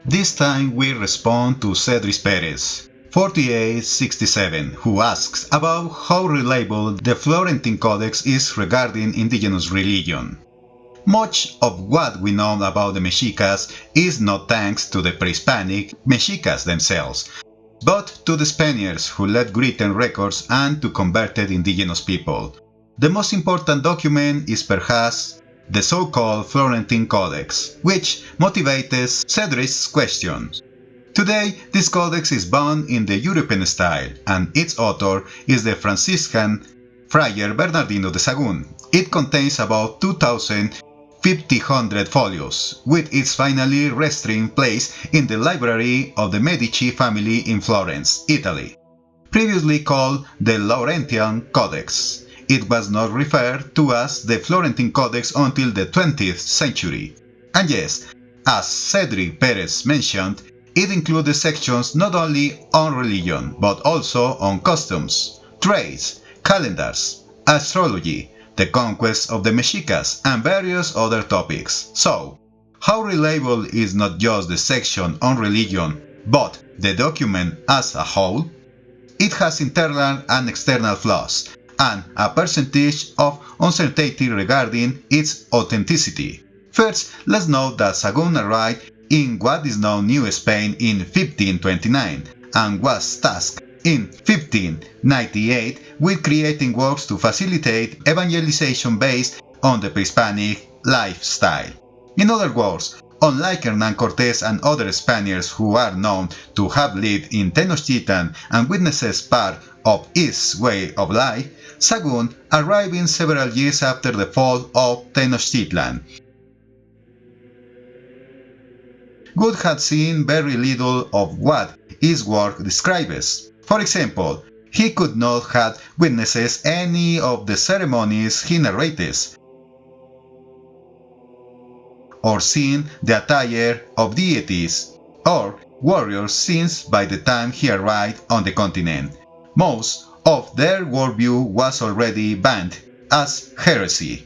This time we respond to Cedric Perez, 4867, who asks about how reliable the Florentine Codex is regarding indigenous religion. Much of what we know about the Mexicas is not thanks to the pre-Hispanic Mexicas themselves, but to the Spaniards who left written records and to converted indigenous people. The most important document is perhaps the so-called Florentine Codex, which motivates Cedric's question. Today, this codex is bound in the European style, and its author is the Franciscan Friar Bernardino de Sahagún. It contains about 2,500 folios, with its finally resting place in the library of the Medici family in Florence, Italy. Previously called the Laurentian Codex, it was not referred to as the Florentine Codex until the 20th century. And yes, as Cedric Perez mentioned, it included sections not only on religion, but also on customs, trades, calendars, astrology, the conquest of the Mexicas, and various other topics. So, how reliable is not just the section on religion, but the document as a whole? It has internal and external flaws, and a percentage of uncertainty regarding its authenticity. First, let's note that Sahagún arrived in what is now New Spain in 1529 and was tasked in 1598 with creating works to facilitate evangelization based on the pre-Hispanic lifestyle. In other words, unlike Hernán Cortés and other Spaniards who are known to have lived in Tenochtitlan and witnessed part of its way of life, Sahagún, arriving several years after the fall of Tenochtitlan, would have seen very little of what his work describes. For example, he could not have witnessed any of the ceremonies he narrates, or seen the attire of deities or warriors, since by the time he arrived on the continent, most of their worldview was already banned as heresy.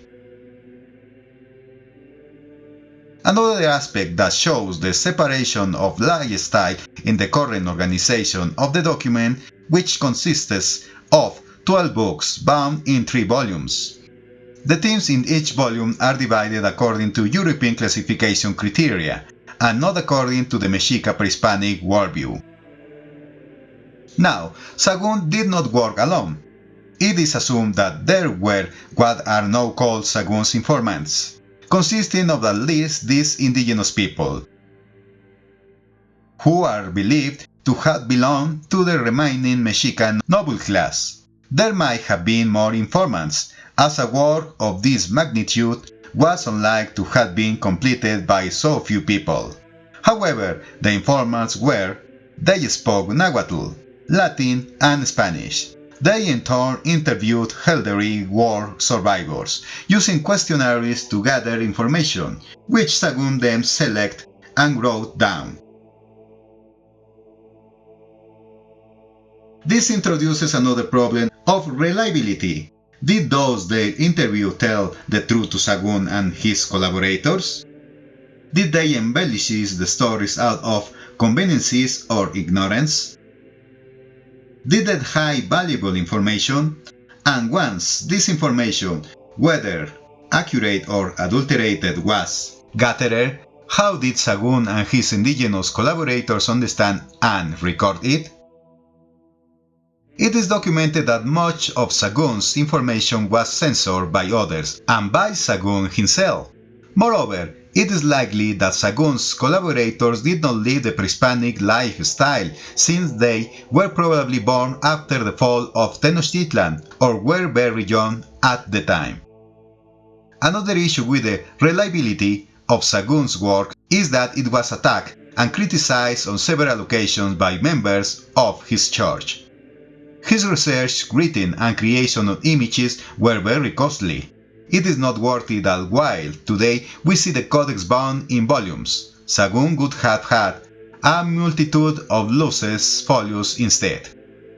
Another aspect that shows the separation of lifestyle in the current organization of the document, which consists of 12 books bound in 3 volumes. The themes in each volume are divided according to European classification criteria, and not according to the Mexica pre-Hispanic worldview. Now, Sahagún did not work alone. It is assumed that there were what are now called Sahagún's informants, consisting of at least these indigenous people, who are believed to have belonged to the remaining Mexican noble class. There might have been more informants, as a work of this magnitude was unlike to have been completed by so few people. However, the informants they spoke Nahuatl, Latin, and Spanish. They in turn interviewed elderly war survivors, using questionnaires to gather information, which Sahagún then selected and wrote down. This introduces another problem of reliability. Did those they interviewed tell the truth to Sahagún and his collaborators? Did they embellish the stories out of conveniences or ignorance? Did they hide valuable information? And once this information, whether accurate or adulterated, was gathered, how did Sahagún and his indigenous collaborators understand and record it? It is documented that much of Sahagún's information was censored by others and by Sahagún himself. Moreover, it is likely that Sahagún's collaborators did not live the pre-Hispanic lifestyle, since they were probably born after the fall of Tenochtitlan or were very young at the time. Another issue with the reliability of Sahagún's work is that it was attacked and criticized on several occasions by members of his church. His research, writing, and creation of images were very costly. It is noteworthy that while today we see the codex bound in volumes, Sahagún would have had a multitude of loose folios instead.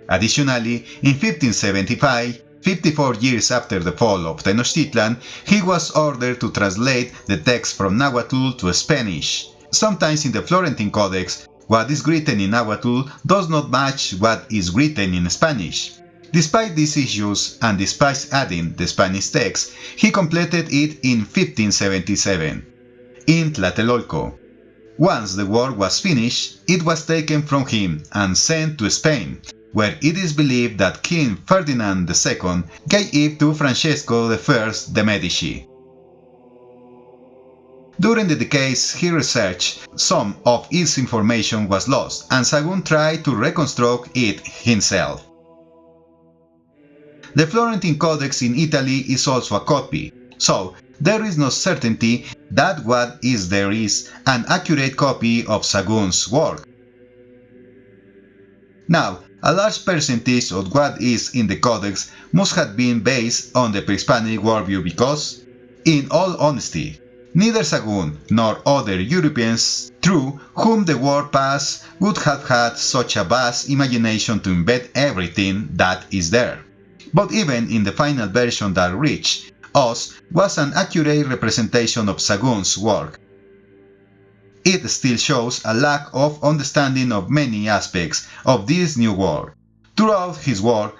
Additionally, in 1575, 54 years after the fall of Tenochtitlan, he was ordered to translate the text from Nahuatl to Spanish, Sometimes in the Florentine Codex, what is written in Nahuatl does not match what is written in Spanish. Despite these issues, and despite adding the Spanish text, he completed it in 1577, in Tlatelolco. Once the work was finished, it was taken from him and sent to Spain, where it is believed that King Ferdinand II gave it to Francesco I de' Medici. During the decades he researched, some of its information was lost, and Sahagún tried to reconstruct it himself. The Florentine Codex in Italy is also a copy, so there is no certainty that what is there is an accurate copy of Sahagún's work. Now, a large percentage of what is in the Codex must have been based on the pre-Hispanic worldview because, in all honesty, neither Sahagún nor other Europeans through whom the world passed would have had such a vast imagination to invent everything that is there. But even in the final version that reached us was an accurate representation of Sahagún's work. It still shows a lack of understanding of many aspects of this new world. Throughout his work,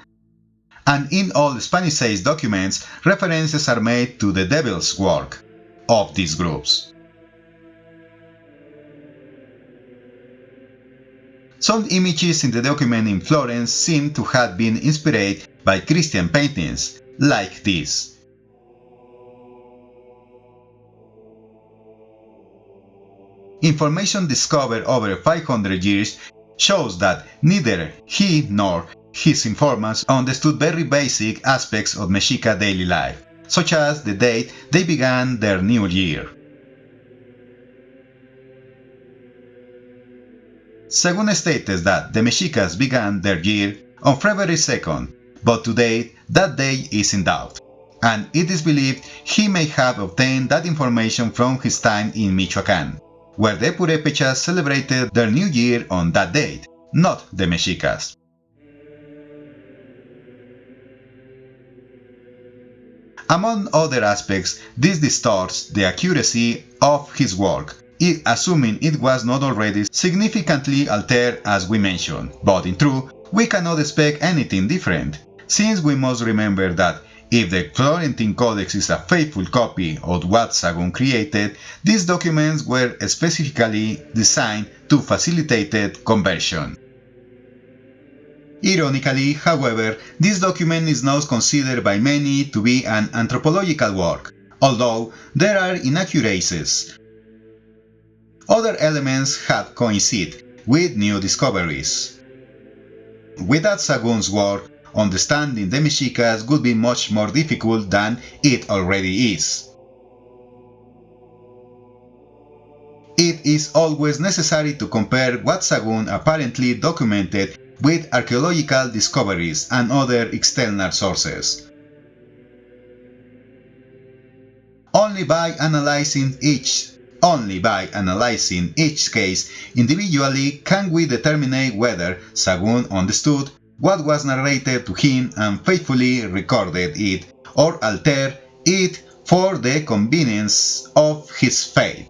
and in all Spanish documents, references are made to the devil's work of these groups. Some images in the document in Florence seem to have been inspired by Christian paintings, like this. Information discovered over 500 years shows that neither he nor his informants understood very basic aspects of Mexica daily life, such as the date they began their new year. Sahagún states that the Mexicas began their year on February 2nd, but today that day is in doubt, and it is believed he may have obtained that information from his time in Michoacán, where the Purépechas celebrated their new year on that date, not the Mexicas. Among other aspects, this distorts the accuracy of his work, assuming it was not already significantly altered as we mentioned, but in truth, we cannot expect anything different, since we must remember that if the Florentine Codex is a faithful copy of what Sahagún created, these documents were specifically designed to facilitate conversion. Ironically, however, this document is now considered by many to be an anthropological work, although there are inaccuracies. Other elements have coincided with new discoveries. Without Sahagún's work, understanding the Mexicas would be much more difficult than it already is. It is always necessary to compare what Sahagún apparently documented with archaeological discoveries and other external sources. Only by analyzing each case individually can we determine whether Sahagún understood what was narrated to him and faithfully recorded it, or altered it for the convenience of his faith.